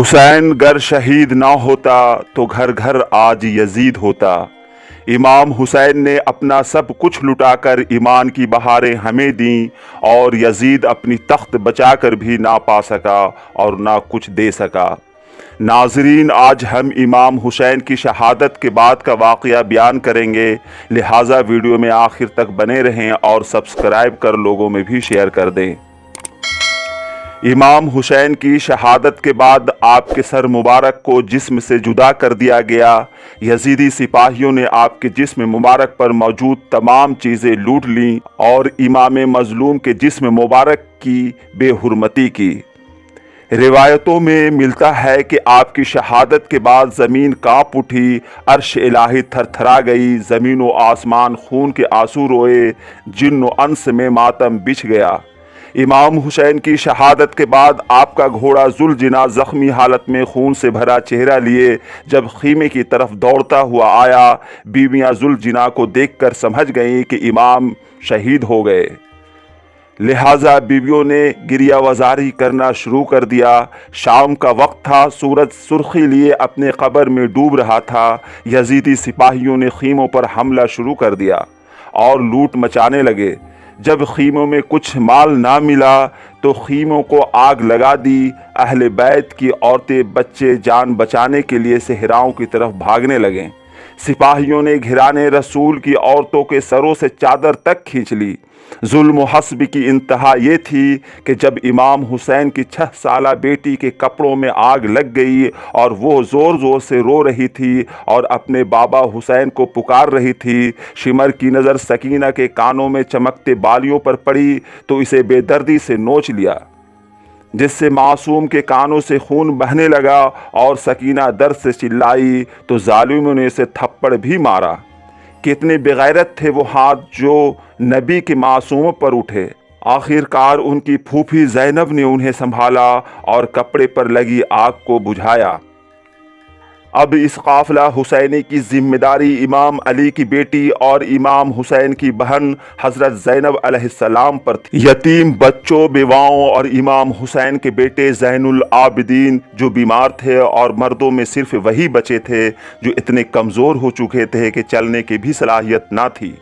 حسین گر شہید نہ ہوتا تو گھر گھر آج یزید ہوتا۔ امام حسین نے اپنا سب کچھ لٹا کر ایمان کی بہاریں ہمیں دیں، اور یزید اپنی تخت بچا کر بھی نہ پا سکا اور نہ کچھ دے سکا۔ ناظرین، آج ہم امام حسین کی شہادت کے بعد کا واقعہ بیان کریں گے، لہٰذا ویڈیو میں آخر تک بنے رہیں اور سبسکرائب کر لوگوں میں بھی شیئر کر دیں۔ امام حسین کی شہادت کے بعد آپ کے سر مبارک کو جسم سے جدا کر دیا گیا۔ یزیدی سپاہیوں نے آپ کے جسم مبارک پر موجود تمام چیزیں لوٹ لیں اور امام مظلوم کے جسم مبارک کی بے حرمتی کی۔ روایتوں میں ملتا ہے کہ آپ کی شہادت کے بعد زمین کانپ اٹھی، عرش الہی تھر تھرا گئی، زمین و آسمان خون کے آنسو روئے، جن و انس میں ماتم بچھ گیا۔ امام حسین کی شہادت کے بعد آپ کا گھوڑا ذوالجناح زخمی حالت میں خون سے بھرا چہرہ لیے جب خیمے کی طرف دوڑتا ہوا آیا، بیویاں ذوالجناح کو دیکھ کر سمجھ گئیں کہ امام شہید ہو گئے، لہٰذا بیویوں نے گریہ وزاری کرنا شروع کر دیا۔ شام کا وقت تھا، سورج سرخی لیے اپنے قبر میں ڈوب رہا تھا۔ یزیدی سپاہیوں نے خیموں پر حملہ شروع کر دیا اور لوٹ مچانے لگے۔ جب خیموں میں کچھ مال نہ ملا تو خیموں کو آگ لگا دی۔ اہل بیت کی عورتیں بچے جان بچانے کے لیے صحراؤں کی طرف بھاگنے لگیں۔ سپاہیوں نے گھرانے رسول کی عورتوں کے سروں سے چادر تک کھینچ لی۔ ظلم و حسب کی انتہا یہ تھی کہ جب امام حسین کی 6 سالہ بیٹی کے کپڑوں میں آگ لگ گئی اور وہ زور زور سے رو رہی تھی اور اپنے بابا حسین کو پکار رہی تھی، شمر کی نظر سکینہ کے کانوں میں چمکتے بالیوں پر پڑی تو اسے بے دردی سے نوچ لیا، جس سے معصوم کے کانوں سے خون بہنے لگا اور سکینہ درد سے چلائی تو ظالموں نے اسے تھپڑ بھی مارا۔ کتنے بغیرت تھے وہ ہاتھ جو نبی کے معصوموں پر اٹھے۔ آخر کار ان کی پھوپھی زینب نے انہیں سنبھالا اور کپڑے پر لگی آگ کو بجھایا۔ اب اس قافلہ حسینی کی ذمہ داری امام علی کی بیٹی اور امام حسین کی بہن حضرت زینب علیہ السلام پر تھی۔ یتیم بچوں، بیواؤں اور امام حسین کے بیٹے زین العابدین جو بیمار تھے، اور مردوں میں صرف وہی بچے تھے جو اتنے کمزور ہو چکے تھے کہ چلنے کی بھی صلاحیت نہ تھی۔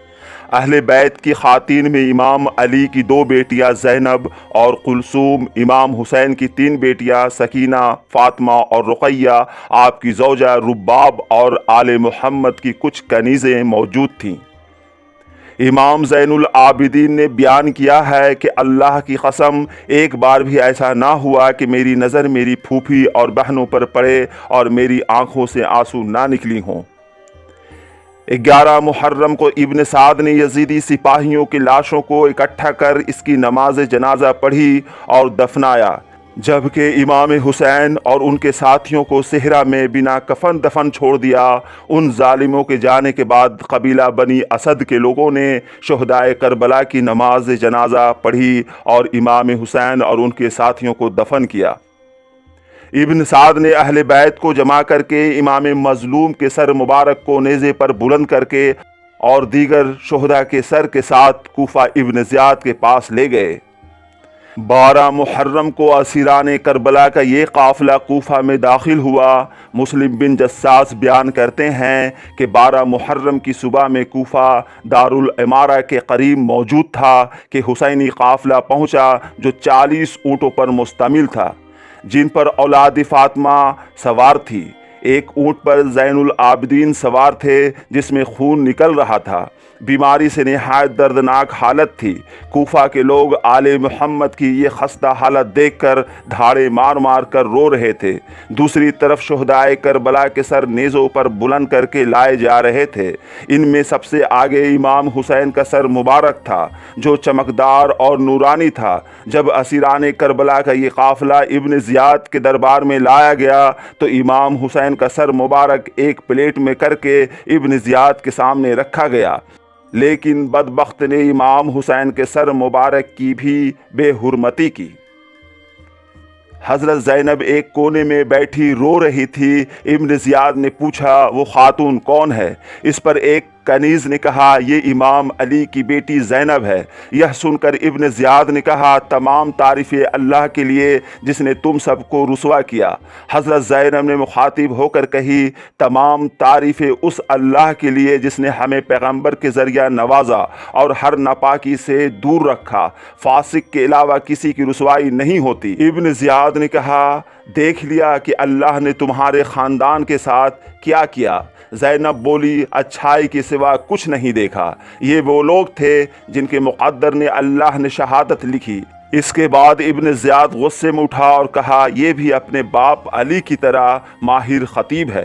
اہل بیت کی خواتین میں امام علی کی 2 بیٹیاں زینب اور کلثوم، امام حسین کی 3 بیٹیاں سکینہ، فاطمہ اور رقیہ، آپ کی زوجہ رباب اور آل محمد کی کچھ کنیزیں موجود تھیں۔ امام زین العابدین نے بیان کیا ہے کہ اللہ کی قسم، ایک بار بھی ایسا نہ ہوا کہ میری نظر میری پھوپھی اور بہنوں پر پڑے اور میری آنکھوں سے آنسو نہ نکلی ہوں۔ 11 محرم کو ابن سعد نے یزیدی سپاہیوں کی لاشوں کو اکٹھا کر اس کی نماز جنازہ پڑھی اور دفنایا، جبکہ امام حسین اور ان کے ساتھیوں کو صحرا میں بنا کفن دفن چھوڑ دیا۔ ان ظالموں کے جانے کے بعد قبیلہ بنی اسد کے لوگوں نے شہدائے کربلا کی نماز جنازہ پڑھی اور امام حسین اور ان کے ساتھیوں کو دفن کیا۔ ابن سعد نے اہل بیت کو جمع کر کے امام مظلوم کے سر مبارک کو نیزے پر بلند کر کے اور دیگر شہداء کے سر کے ساتھ کوفہ ابن زیاد کے پاس لے گئے۔ 12 محرم کو اسیران کربلا کا یہ قافلہ کوفہ میں داخل ہوا۔ مسلم بن جساس بیان کرتے ہیں کہ 12 محرم کی صبح میں کوفہ دارالعمارہ کے قریب موجود تھا کہ حسینی قافلہ پہنچا جو 40 اونٹوں پر مشتمل تھا، جن پر اولاد فاطمہ سوار تھی۔ ایک اونٹ پر زین العابدین سوار تھے جس میں خون نکل رہا تھا، بیماری سے نہایت دردناک حالت تھی۔ کوفہ کے لوگ آل محمد کی یہ خستہ حالت دیکھ کر دھاڑے مار مار کر رو رہے تھے۔ دوسری طرف شہدائے کربلا کے سر نیزوں پر بلند کر کے لائے جا رہے تھے۔ ان میں سب سے آگے امام حسین کا سر مبارک تھا جو چمکدار اور نورانی تھا۔ جب اسیران کربلا کا یہ قافلہ ابن زیاد کے دربار میں لایا گیا تو امام حسین کا سر مبارک ایک پلیٹ میں کر کے ابن زیاد کے سامنے رکھا گیا، لیکن بدبخت نے امام حسین کے سر مبارک کی بھی بے حرمتی کی۔ حضرت زینب ایک کونے میں بیٹھی رو رہی تھی۔ ابن زیاد نے پوچھا، وہ خاتون کون ہے؟ اس پر ایک کنیز نے کہا یہ امام علی کی بیٹی زینب ہے۔ یہ سن کر ابن زیاد نے کہا تمام تعریفیں اللہ کے لیے جس نے تم سب کو رسوا کیا۔ حضرت زینب نے مخاطب ہو کر کہی تمام تعریفیں اس اللہ کے لیے جس نے ہمیں پیغمبر کے ذریعہ نوازا اور ہر ناپاکی سے دور رکھا، فاسق کے علاوہ کسی کی رسوائی نہیں ہوتی۔ ابن زیاد نے کہا دیکھ لیا کہ اللہ نے تمہارے خاندان کے ساتھ کیا کیا۔ زینب بولی اچھائی کے سوا کچھ نہیں دیکھا۔ یہ وہ لوگ تھے جن کے مقدر نے اللہ نے شہادت لکھی۔ اس کے بعد ابن زیاد غصے میں اٹھا اور کہا یہ بھی اپنے باپ علی کی طرح ماہر خطیب ہے۔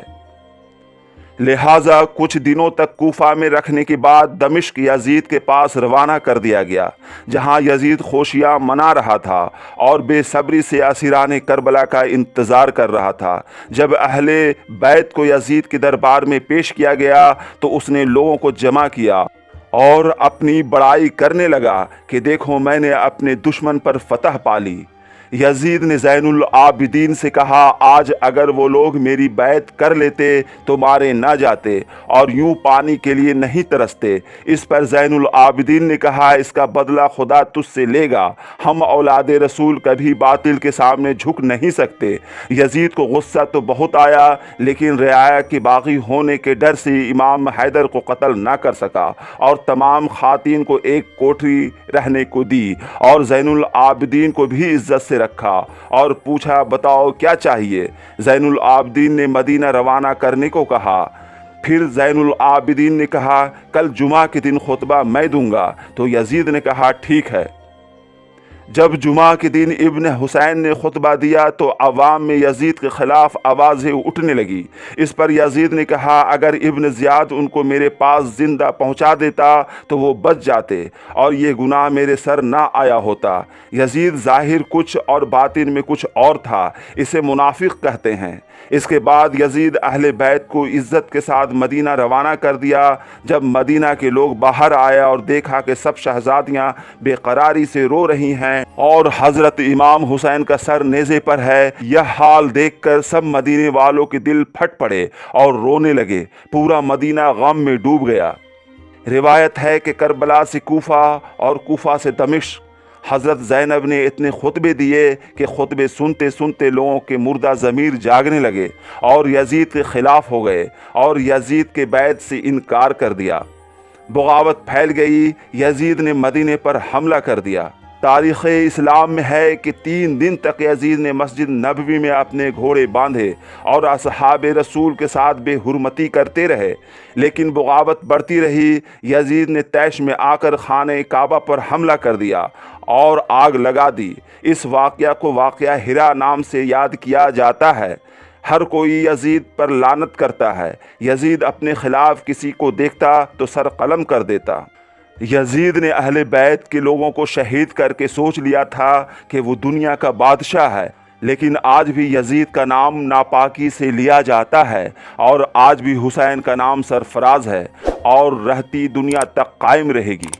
لہٰذا کچھ دنوں تک کوفہ میں رکھنے کے بعد دمشق یزید کے پاس روانہ کر دیا گیا، جہاں یزید خوشیاں منا رہا تھا اور بے صبری سے اسیران کربلا کا انتظار کر رہا تھا۔ جب اہل بیت کو یزید کے دربار میں پیش کیا گیا تو اس نے لوگوں کو جمع کیا اور اپنی بڑائی کرنے لگا کہ دیکھو میں نے اپنے دشمن پر فتح پا لی۔ یزید نے زین العابدین سے کہا آج اگر وہ لوگ میری بیعت کر لیتے تو مارے نہ جاتے اور یوں پانی کے لیے نہیں ترستے۔ اس پر زین العابدین نے کہا اس کا بدلہ خدا تجھ سے لے گا، ہم اولاد رسول کبھی باطل کے سامنے جھک نہیں سکتے۔ یزید کو غصہ تو بہت آیا لیکن رعایا کے باغی ہونے کے ڈر سے امام حیدر کو قتل نہ کر سکا اور تمام خواتین کو ایک کوٹری رہنے کو دی اور زین العابدین کو بھی عزت سے رکھا اور پوچھا بتاؤ کیا چاہیے۔ زین العابدین نے مدینہ روانہ کرنے کو کہا۔ پھر زین العابدین نے کہا کل جمعہ کے دن خطبہ میں دوں گا، تو یزید نے کہا ٹھیک ہے۔ جب جمعہ کے دن ابن حسین نے خطبہ دیا تو عوام میں یزید کے خلاف آوازیں اٹھنے لگی۔ اس پر یزید نے کہا اگر ابن زیاد ان کو میرے پاس زندہ پہنچا دیتا تو وہ بچ جاتے اور یہ گناہ میرے سر نہ آیا ہوتا۔ یزید ظاہر کچھ اور باطن میں کچھ اور تھا، اسے منافق کہتے ہیں۔ اس کے بعد یزید اہل بیت کو عزت کے ساتھ مدینہ روانہ کر دیا۔ جب مدینہ کے لوگ باہر آیا اور دیکھا کہ سب شہزادیاں بے قراری سے رو رہی ہیں اور حضرت امام حسین کا سر نیزے پر ہے، یہ حال دیکھ کر سب مدینے والوں کے دل پھٹ پڑے اور رونے لگے۔ پورا مدینہ غم میں ڈوب گیا۔ روایت ہے کہ کربلا سے کوفہ اور کوفہ سے دمشق حضرت زینب نے اتنے خطبے دیے کہ خطبے سنتے سنتے لوگوں کے مردہ ضمیر جاگنے لگے اور یزید کے خلاف ہو گئے اور یزید کے بیعت سے انکار کر دیا۔ بغاوت پھیل گئی، یزید نے مدینے پر حملہ کر دیا۔ تاریخ اسلام میں ہے کہ 3 دن تک یزید نے مسجد نبوی میں اپنے گھوڑے باندھے اور اصحاب رسول کے ساتھ بے حرمتی کرتے رہے، لیکن بغاوت بڑھتی رہی۔ یزید نے طیش میں آ کر خانہ کعبہ پر حملہ کر دیا اور آگ لگا دی۔ اس واقعہ کو واقعہ ہرا نام سے یاد کیا جاتا ہے۔ ہر کوئی یزید پر لعنت کرتا ہے۔ یزید اپنے خلاف کسی کو دیکھتا تو سر قلم کر دیتا۔ یزید نے اہل بیت کے لوگوں کو شہید کر کے سوچ لیا تھا کہ وہ دنیا کا بادشاہ ہے، لیکن آج بھی یزید کا نام ناپاکی سے لیا جاتا ہے اور آج بھی حسین کا نام سرفراز ہے اور رہتی دنیا تک قائم رہے گی۔